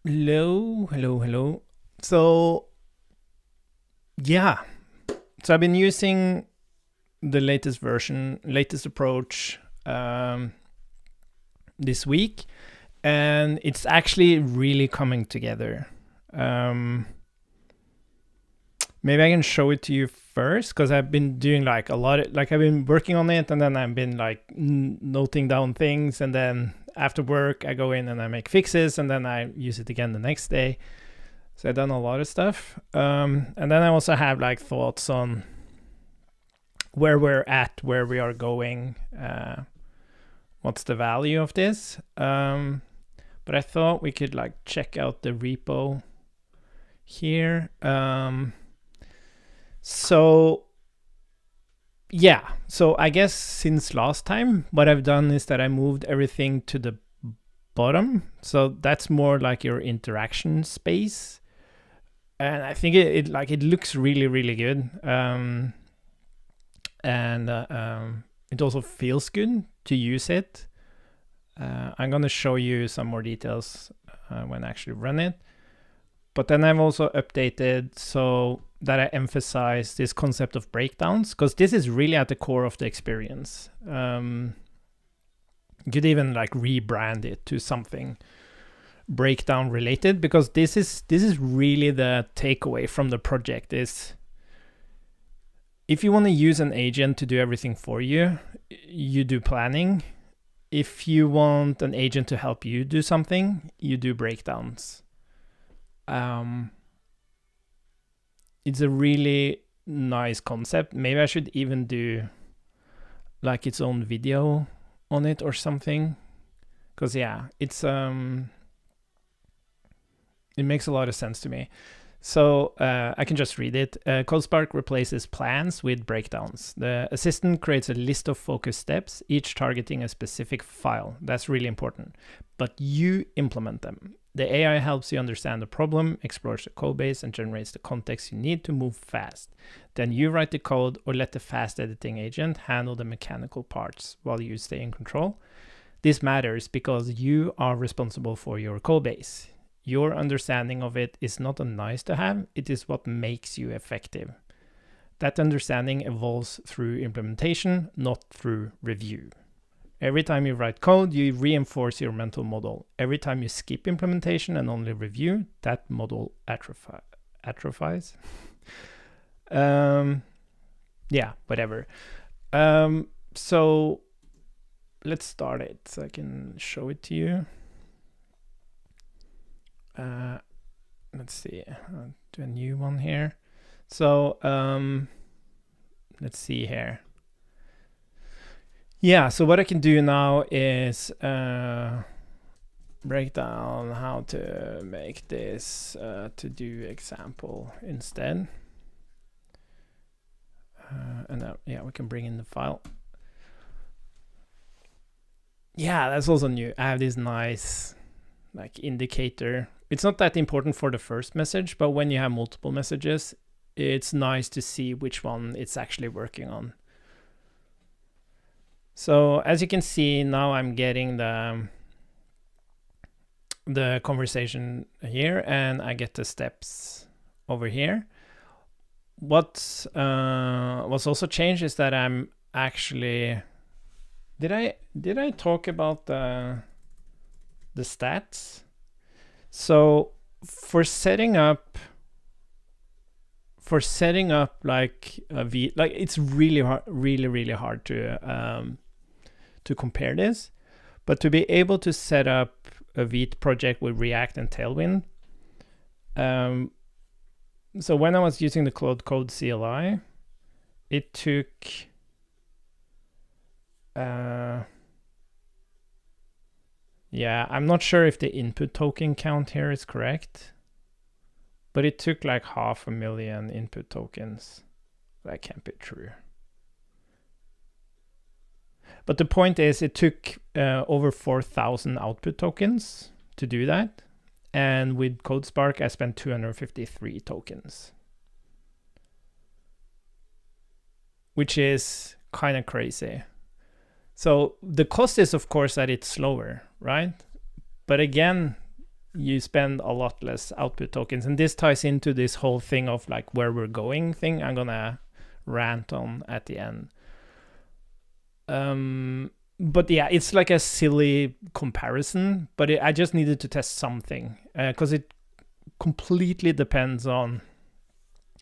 Hello. So, yeah. So I've been using the latest version, latest approach this week, and it's actually really coming together. Maybe I can show it to you first because I've been doing like a lot of, like I've been working on it and then I've been like noting down things, and then after work I go in and I make fixes and then I use it again the next day. So I've done a lot of stuff. And then I also have like thoughts on where we're at, where we are going, what's the value of this. But I thought we could like check out the repo here. So I guess since last time, what I've done is that I moved everything to the bottom. So that's more like your interaction space. And I think it looks really good. And it also feels good to use it. I'm going to show you some more details when I actually run it. But then I've also updated so that I emphasize this concept of breakdowns, because this is really at the core of the experience. You could even like rebrand it to something breakdown related, because this is really the takeaway from the project is if you want to use an agent to do everything for you, you do planning. If you want an agent to help you do something, you do breakdowns. It's a really nice concept. Maybe I should even do like its own video on it or something, because it's it makes a lot of sense to me. So I can just read it. CodeSpark replaces plans with breakdowns. The assistant creates a list of focus steps, each targeting a specific file. That's really important. But you implement them. The AI helps you understand the problem, explores the code base, and generates the context you need to move fast. Then you write the code or let the fast editing agent handle the mechanical parts while you stay in control. This matters because you are responsible for your code base. Your understanding of it is not a nice to have, it is what makes you effective. That understanding evolves through implementation, not through review. Every time you write code, you reinforce your mental model. Every time you skip implementation and only review, that model atrophies. Whatever. So let's start it so I can show it to you. Let's see, I'll do a new one here. So let's see here. So what I can do now is break down how to make this to do example instead. And then, we can bring in the file. That's also new. I have this nice like indicator. It's not that important for the first message, but when you have multiple messages, it's nice to see which one it's actually working on. So as you can see, now I'm getting the conversation here, and I get the steps over here. What's also changed is that I'm actually did I talk about the stats? So for setting up like a V, like it's really hard to compare this, but to be able to set up a Vite project with React and Tailwind. So when I was using the Cloud Code CLI, it took I'm not sure if the input token count here is correct, but it took like 500,000 input tokens. That can't be true. But the point is, it took over 4,000 output tokens to do that. And with CodeSpark, I spent 253 tokens, which is kind of crazy. So the cost is, of course, that it's slower, right? But again, you spend a lot less output tokens. And this ties into this whole thing of like where we're going thing I'm gonna rant on at the end. But yeah, it's like a silly comparison, but I just needed to test something because it completely depends on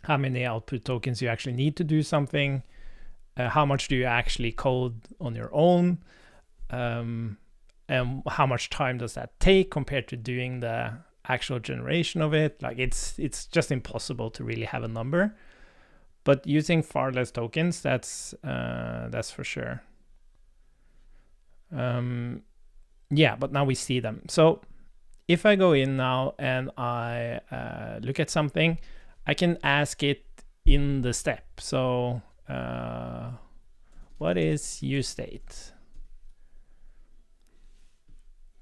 how many output tokens you actually need to do something, how much do you actually code on your own, and how much time does that take compared to doing the actual generation of it. Like it's just impossible to really have a number, but using far less tokens, that's for sure. Yeah, but now we see them. So if I go in now and I look at something, I can ask it in the step. So what is useState?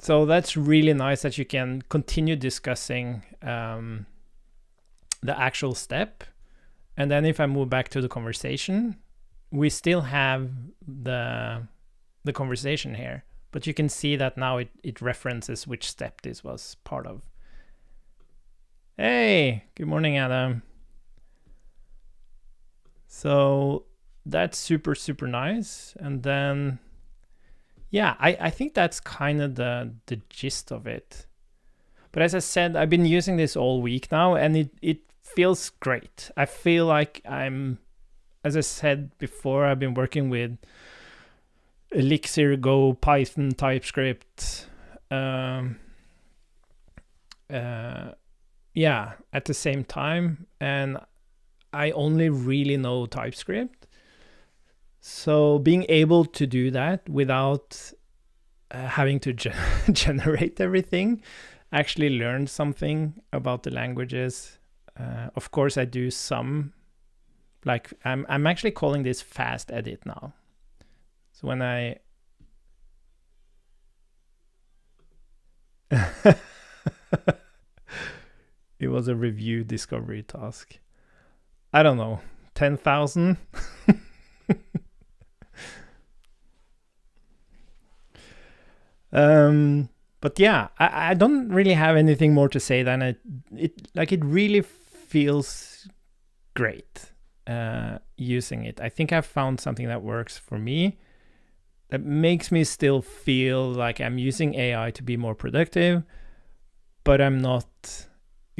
So that's really nice that you can continue discussing the actual step. And then if I move back to the conversation, we still have the conversation here, but you can see that now it references which step this was part of. Hey, good morning, Adam. So that's super, super nice. And then, yeah, I think that's kind of the gist of it. But as I said, I've been using this all week now, and it feels great. I feel like as I said before, I've been working with Elixir, Go, Python, TypeScript, yeah, at the same time, and I only really know TypeScript. So being able to do that without having to generate everything, actually learn something about the languages. Of course, I do some, like I'm actually calling this fast edit now. So when I it was a review discovery task. I don't know, 10,000. But yeah, I don't really have anything more to say than it really feels great using it. I think I've found something that works for me, that makes me still feel like I'm using AI to be more productive, but I'm not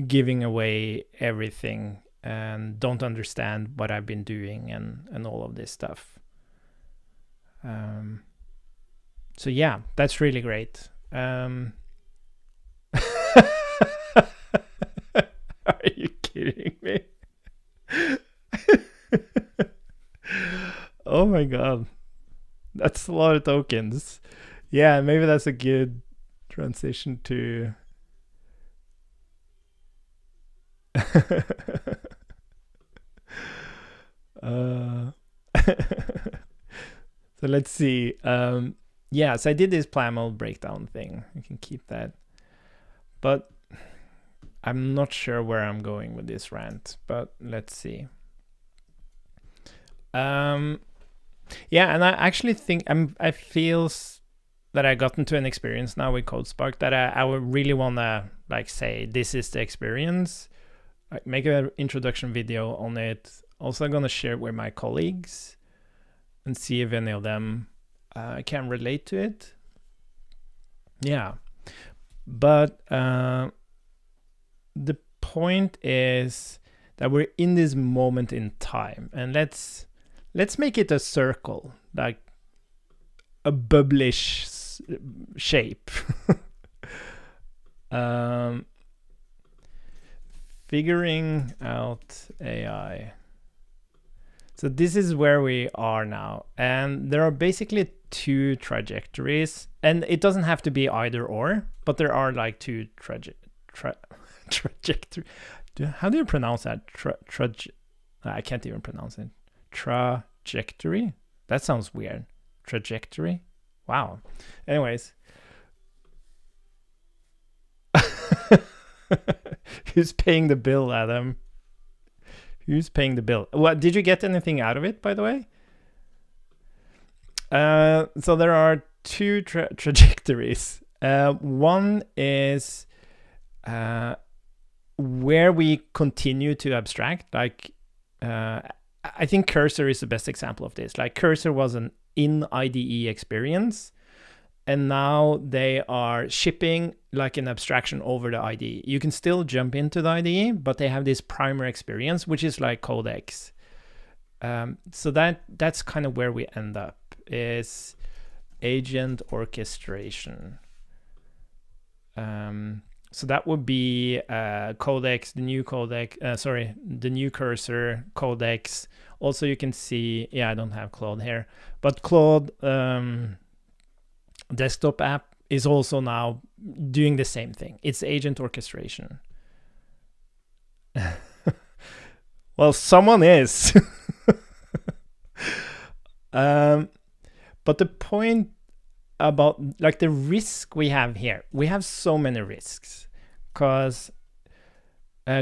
giving away everything and don't understand what I've been doing and all of this stuff. So yeah, that's really great. Are you kidding me? Oh my god. That's a lot of tokens. Yeah, maybe that's a good transition to so let's see. Yeah, so I did this PLAML breakdown thing. You can keep that. But I'm not sure where I'm going with this rant, but let's see. Yeah, and I actually think I feel that I got into an experience now with CodeSpark that I would really want to like say this is the experience. Like make an introduction video on it. Also, I'm gonna share it with my colleagues and see if any of them can relate to it. Yeah, but the point is that we're in this moment in time, and let's make it a circle, like a bubblish shape. Figuring out AI. So this is where we are now, and there are basically two trajectories, and it doesn't have to be either or, but there are like two trajectory. How do you pronounce that? I can't even pronounce it. Trajectory? That sounds weird. Trajectory? Wow. Anyways. Who's paying the bill, Adam? Who's paying the bill? What, did you get anything out of it, by the way? So there are two trajectories. One is where we continue to abstract, like I think Cursor is the best example of this. Like Cursor was an in IDE experience, and now they are shipping like an abstraction over the IDE. You can still jump into the IDE, but they have this primary experience, which is like Codex. So that's kind of where we end up, is agent orchestration. So that would be Codex, the new Codex, the new Cursor, Codex. Also, you can see, yeah, I don't have Claude here, but Claude desktop app is also now doing the same thing. It's agent orchestration. Well, someone is. But the point about like the risk we have here, we have so many risks, because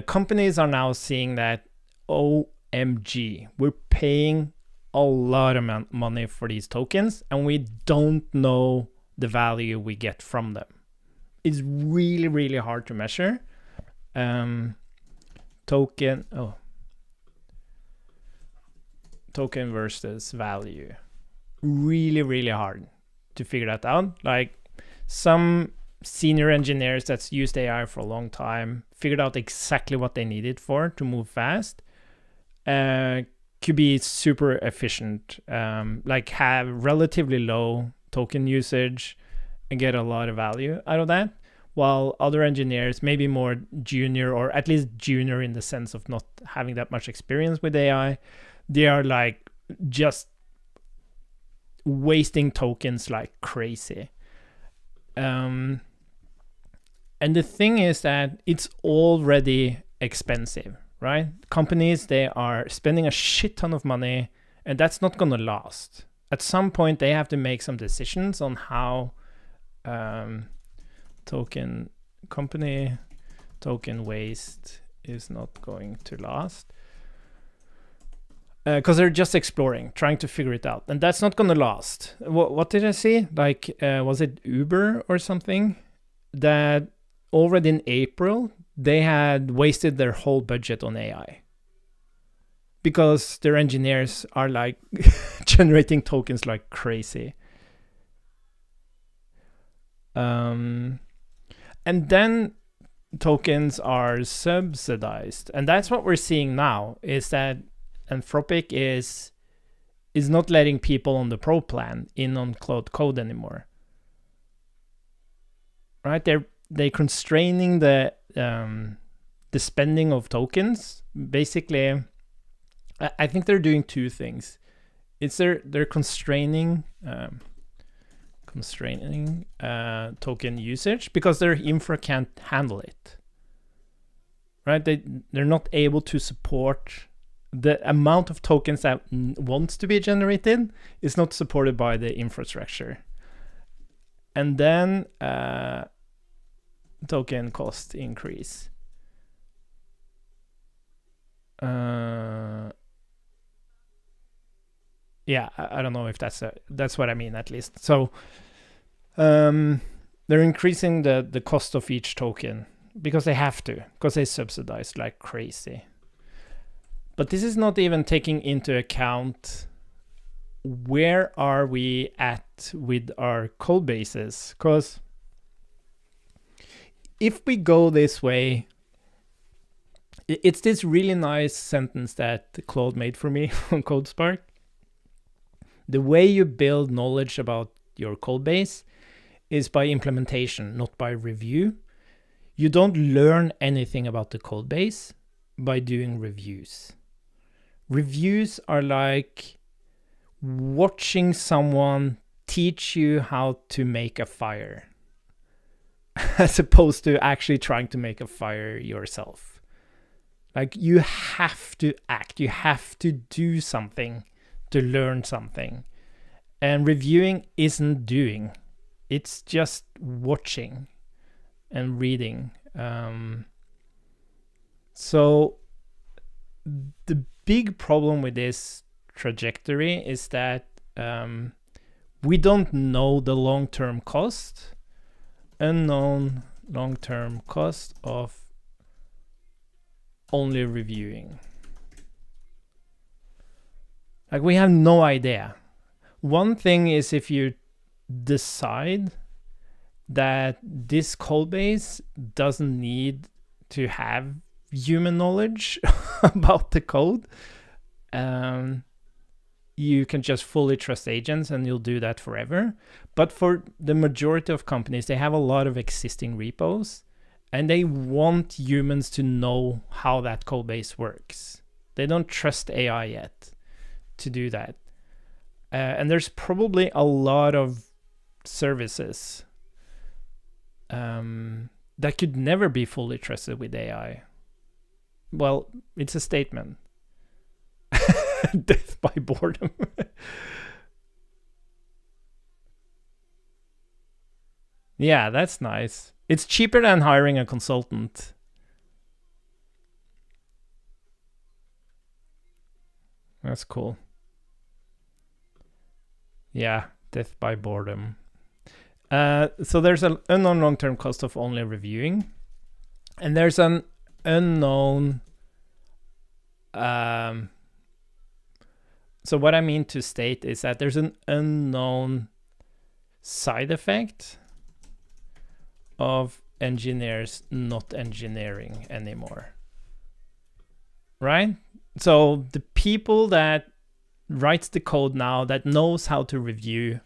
companies are now seeing that, OMG, we're paying a lot of money for these tokens and we don't know the value we get from them. It's really, really hard to measure. Token versus value. Really, really hard to figure that out. Like some senior engineers that's used AI for a long time figured out exactly what they needed for to move fast. Could be super efficient, like have relatively low token usage and get a lot of value out of that. While other engineers, maybe more junior, or at least junior in the sense of not having that much experience with AI, they are like just wasting tokens like crazy. And the thing is that it's already expensive, right? Companies, they are spending a shit ton of money, and that's not going to last. At some point, they have to make some decisions on how token waste is not going to last. Because they're just exploring, trying to figure it out. And that's not going to last. What did I see? Like, was it Uber or something? That already in April, they had wasted their whole budget on AI. Because their engineers are like generating tokens like crazy. And then tokens are subsidized. And that's what we're seeing now, is that Anthropic is not letting people on the pro plan in on Claude Code anymore. Right? They're constraining the spending of tokens. Basically, I think they're doing two things. It's they're constraining token usage because their infra can't handle it. Right? They're not able to support the amount of tokens that wants to be generated is not supported by the infrastructure. And then token cost increase. Yeah, I don't know if that's what I mean, at least. So they're increasing the cost of each token because they have to, because they subsidize like crazy. But this is not even taking into account where are we at with our code bases. Because if we go this way, it's this really nice sentence that Claude made for me on CodeSpark. The way you build knowledge about your code base is by implementation, not by review. You don't learn anything about the code base by doing reviews. Reviews are like watching someone teach you how to make a fire, as opposed to actually trying to make a fire yourself. Like, you have to act, you have to do something to learn something. And reviewing isn't doing, it's just watching and reading. So the big problem with this trajectory is that we don't know the long-term cost. Unknown long-term cost of only reviewing. Like, we have no idea. One thing is if you decide that this code base doesn't need to have human knowledge about the code, you can just fully trust agents and you'll do that forever. But for the majority of companies, they have a lot of existing repos and they want humans to know how that code base works. They don't trust AI yet to do that. And there's probably a lot of services that could never be fully trusted with AI. Well, it's a statement. Death by boredom. Yeah, that's nice. It's cheaper than hiring a consultant. That's cool. Yeah, death by boredom. So there's an unknown long-term cost of only reviewing. And there's an unknown... So what I mean to state is that there's an unknown side effect of engineers not engineering anymore, right? So the people that writes the code now, that knows how to review,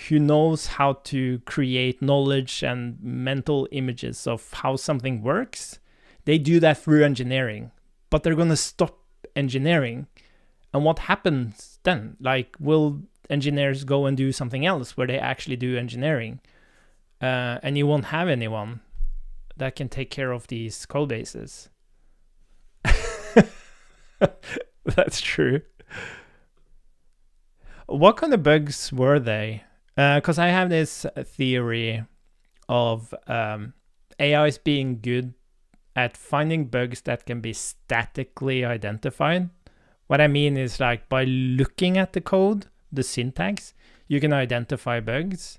who knows how to create knowledge and mental images of how something works, they do that through engineering, but they're going to stop engineering. And what happens then? Like, will engineers go and do something else where they actually do engineering? And you won't have anyone that can take care of these code bases. That's true. What kind of bugs were they? Because I have this theory of AIs being good at finding bugs that can be statically identified. What I mean is, like, by looking at the code, the syntax, you can identify bugs.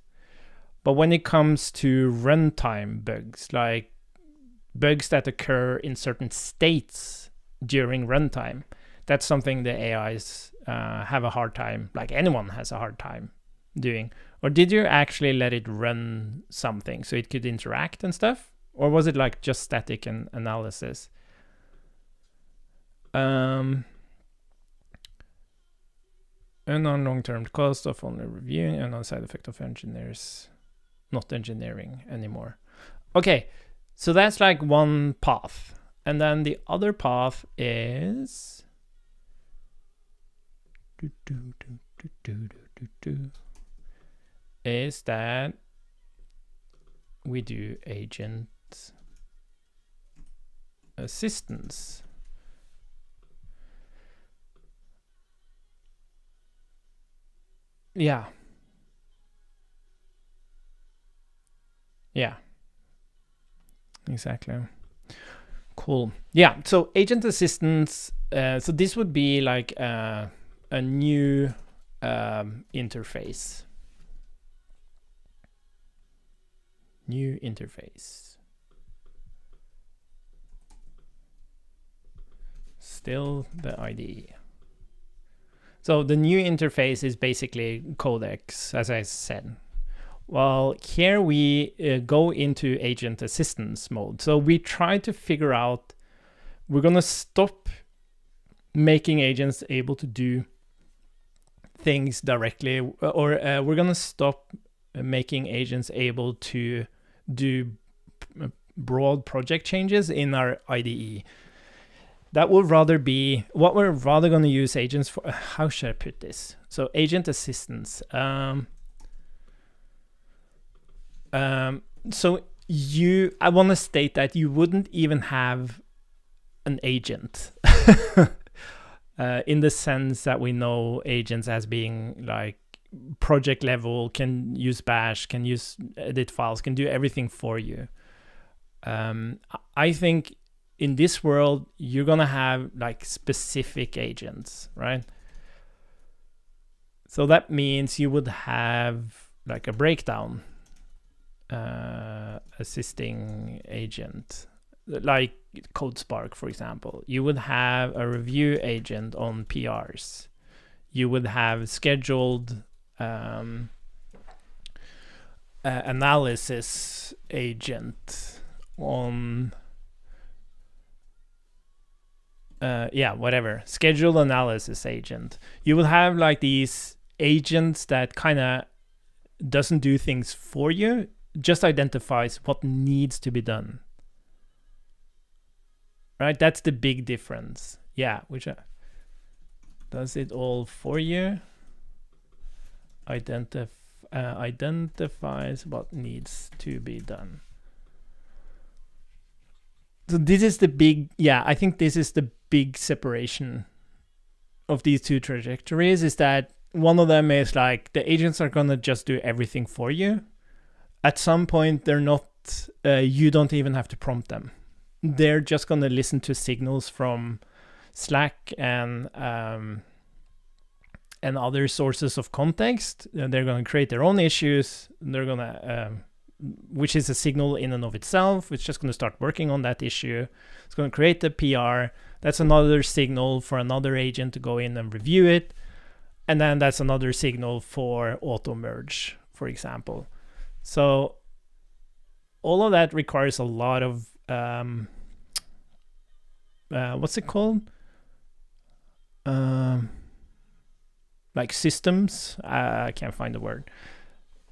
But when it comes to runtime bugs, like bugs that occur in certain states during runtime, that's something the AIs have a hard time, like anyone has a hard time doing. Or did you actually let it run something so it could interact and stuff? Or was it like just static analysis? Unknown long-term cost of only reviewing, unknown side effect of engineers not engineering anymore. Okay, so that's like one path. And then the other path is... is that we do agent assistance. Yeah. Yeah. Exactly. Cool. Yeah, so agent assistance, so this would be like a new interface. New interface. Still the IDE. So the new interface is basically Codex, as I said. Well, here we go into agent assistance mode. So we try to figure out, we're going to stop making agents able to do things directly, or we're going to stop making agents able to do broad project changes in our IDE. That would rather be what we're rather going to use agents for. How should I put this? So agent assistance. So I want to state that you wouldn't even have an agent in the sense that we know agents as being like project level, can use bash, can use edit files, can do everything for you. I think in this world, you're going to have like specific agents, right? So that means you would have like a breakdown assisting agent, like CodeSpark, for example. You would have a review agent on PRs. You would have scheduled analysis agent on whatever, scheduled analysis agent. You will have like these agents that kind of doesn't do things for you, just identifies what needs to be done, right? That's the big difference. Yeah, which does it all for you, identifies what needs to be done. So this is the big, I think this is the big separation of these two trajectories, is that one of them is like the agents are gonna just do everything for you. At some point, they're not, you don't even have to prompt them. They're just gonna listen to signals from Slack and other sources of context. They're gonna create their own issues. They're gonna which is a signal in and of itself. It's just going to start working on that issue. It's going to create the PR. That's another signal for another agent to go in and review it. And then that's another signal for auto merge, for example. So all of that requires a lot of, what's it called? Like systems. I can't find the word.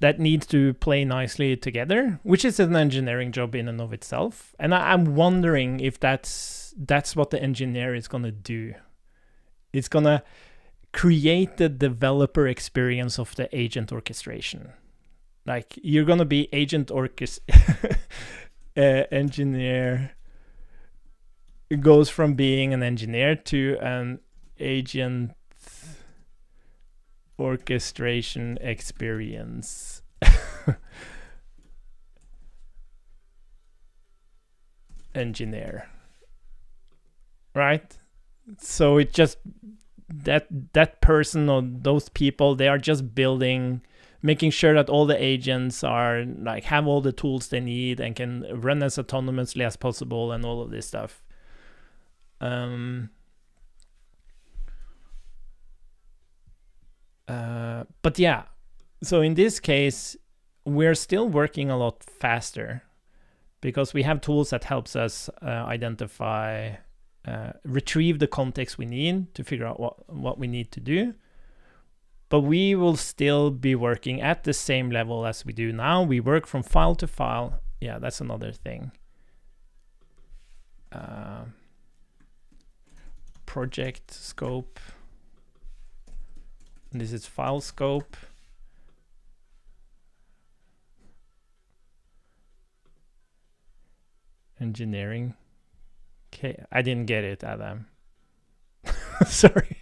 That needs to play nicely together, which is an engineering job in and of itself. And I'm wondering if that's what the engineer is going to do. It's going to create the developer experience of the agent orchestration. Like, you're going to be agent engineer. It goes from being an engineer to an agent orchestration experience. Engineer, right? So it just that person or those people, they are just building, making sure that all the agents are like have all the tools they need and can run as autonomously as possible and all of this stuff. But yeah, so in this case, we're still working a lot faster because we have tools that helps us identify, retrieve the context we need to figure out what we need to do. But we will still be working at the same level as we do now. We work from file to file. Yeah, that's another thing. Project scope. This is file scope. Engineering. Okay, I didn't get it, Adam. Sorry.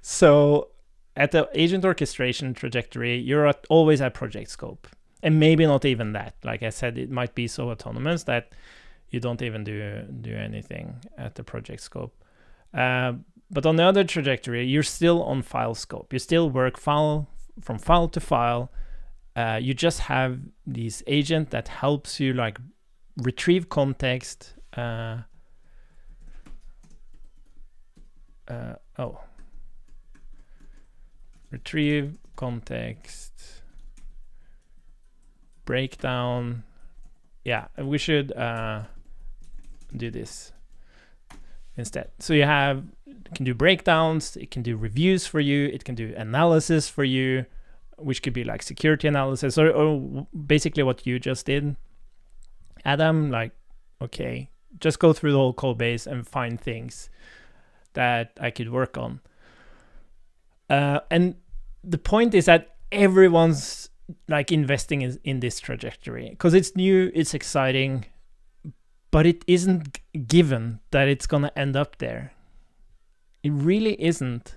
So at the agent orchestration trajectory, you're always at project scope. And maybe not even that. Like I said, it might be so autonomous that you don't even do anything at the project scope. But on the other trajectory, you're still on file scope. You still work from file to file. You just have this agent that helps you like retrieve context. Retrieve context. Breakdown. Yeah, we should do this instead. So you have, it can do breakdowns, it can do reviews for you, it can do analysis for you, which could be like security analysis or basically what you just did, Adam. Like, okay, just go through the whole code base and find things that I could work on. And the point is that everyone's like investing in this trajectory because it's new, it's exciting, but it isn't given that it's gonna end up there. It really isn't.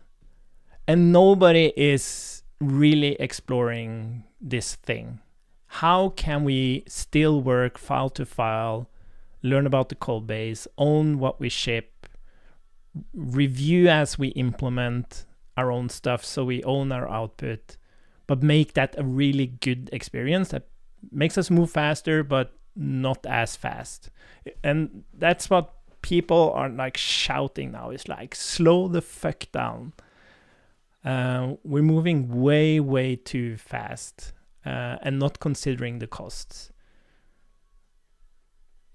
And nobody is really exploring this thing. How can we still work file to file, learn about the code base, own what we ship, review as we implement our own stuff so we own our output, but make that a really good experience that makes us move faster, but not as fast. And that's what people are like shouting now. It's like, slow the fuck down. We're moving way too fast and not considering the costs.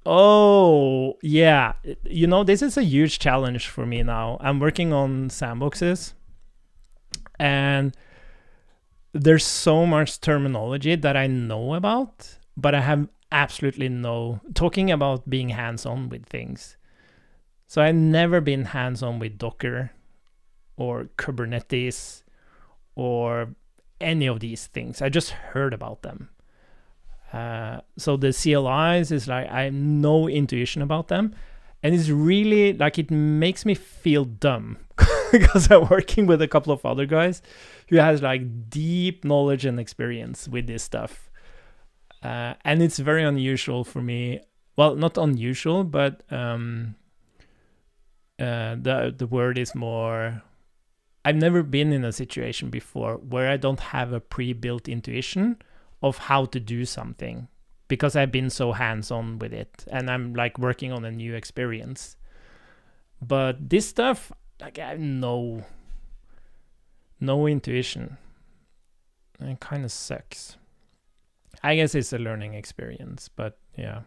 Oh, yeah. This is a huge challenge for me now. I'm working on sandboxes, and there's so much terminology that I know about, but I have absolutely no talking about being hands-on with things. So I've never been hands-on with Docker or Kubernetes or any of these things. I just heard about them. So the CLIs is like, I have no intuition about them. And it's really like, it makes me feel dumb because I'm working with a couple of other guys who has like deep knowledge and experience with this stuff. And it's very unusual for me. Well, not unusual, but the word is more, I've never been in a situation before where I don't have a pre-built intuition of how to do something, because I've been so hands-on with it and I'm like working on a new experience. But this stuff, like, I have no intuition. It kind of sucks. I guess it's a learning experience, but yeah.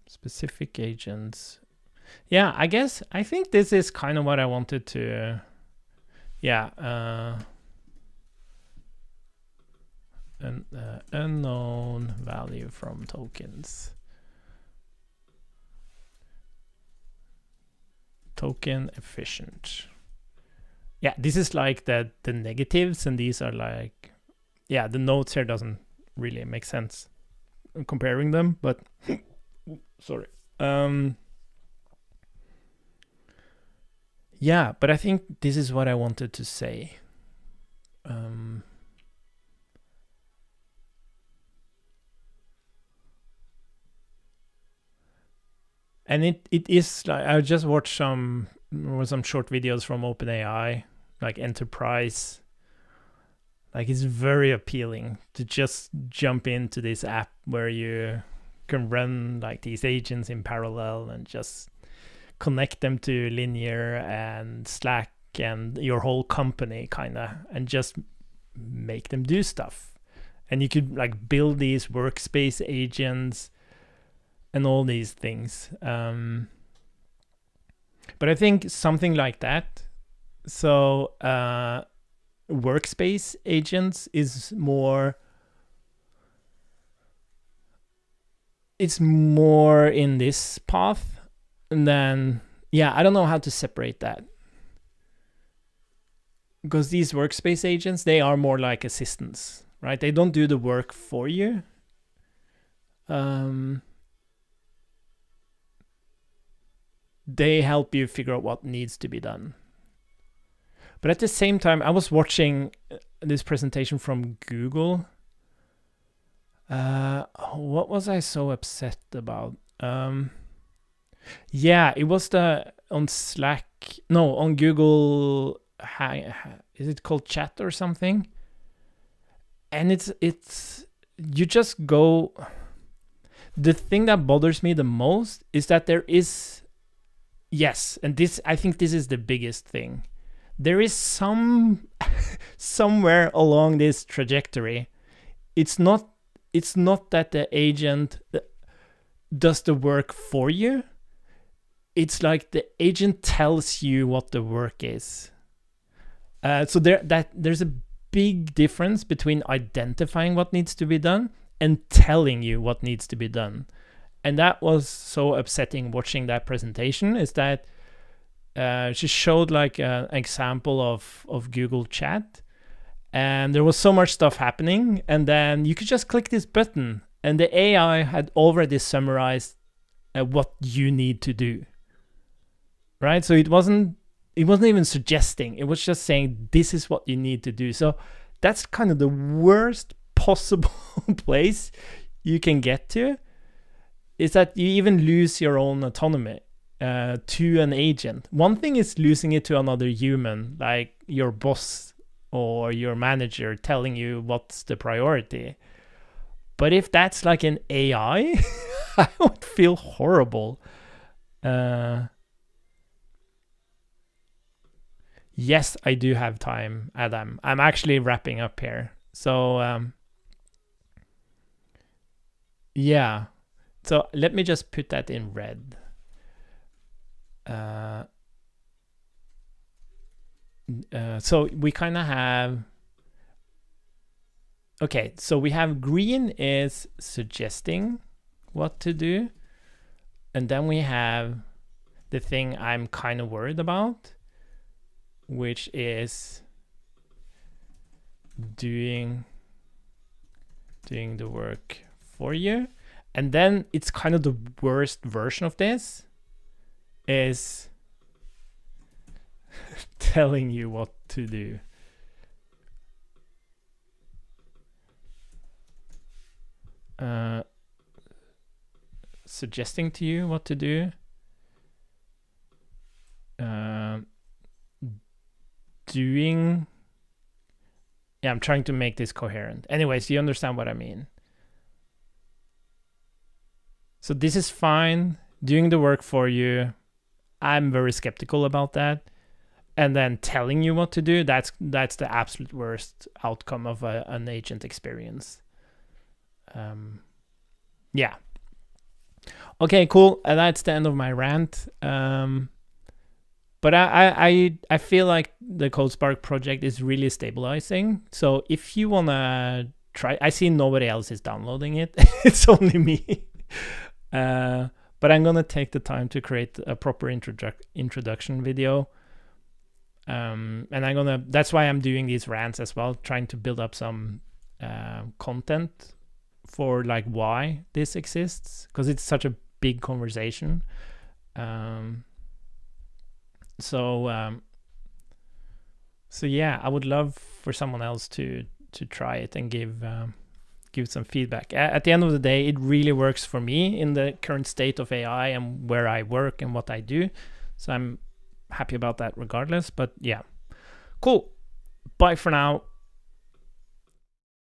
Specific agents. Yeah, I think this is kind of what I wanted to, an unknown value from tokens. Token efficient. Yeah, this is like the negatives, and these are like, yeah, the notes here doesn't really make sense comparing them, but sorry. Yeah, but I think this is what I wanted to say. And it is like, I just watched some short videos from OpenAI, like enterprise. Like, it's very appealing to just jump into this app where you can run like these agents in parallel and just connect them to Linear and Slack and your whole company kind of, and just make them do stuff. And you could like build these workspace agents and all these things. But I think something like that, so workspace agents is more, it's more in this path. And then, yeah, I don't know how to separate that. Because these workspace agents, they are more like assistants, right? They don't do the work for you. They help you figure out what needs to be done. But at the same time, I was watching this presentation from Google. What was I so upset about? Yeah, it was on Slack. No, on Google. Is it called Chat or something? And it's you just go. The thing that bothers me the most is that there is, yes, and this, I think this is the biggest thing. There is somewhere along this trajectory. It's not that the agent does the work for you. It's like the agent tells you what the work is. So there's a big difference between identifying what needs to be done and telling you what needs to be done. And that was so upsetting watching that presentation, is that she showed like an example of Google Chat, and there was so much stuff happening, and then you could just click this button and the AI had already summarized what you need to do. Right? So it wasn't even suggesting, it was just saying this is what you need to do. So that's kind of the worst possible place you can get to, is that you even lose your own autonomy. to an agent. One thing is losing it to another human, like your boss or your manager telling you what's the priority. But if that's like an AI, I would feel horrible. Yes, I do have time, Adam. I'm actually wrapping up here. So, yeah. So let me just put that in red. So we kind of have, okay, so we have green is suggesting what to do. And then we have the thing I'm kind of worried about, which is doing the work for you. And then it's kind of the worst version of this is telling you what to do. Suggesting to you what to do. Doing. Yeah, I'm trying to make this coherent. Anyways, you understand what I mean. So this is fine. Doing the work for you. I'm very skeptical about that. And then telling you what to do, that's the absolute worst outcome of an agent experience. Yeah. Okay, cool. That's the end of my rant. But I feel like the CodeSpark project is really stabilizing. So if you wanna try, I see nobody else is downloading it. It's only me. But I'm gonna take the time to create a proper introduction video. And that's why I'm doing these rants as well, trying to build up some content for like why this exists, because it's such a big conversation. So yeah, I would love for someone else to try it and give some feedback. At the end of the day, it really works for me in the current state of AI and where I work and what I do. So I'm happy about that regardless. But yeah, cool. Bye for now.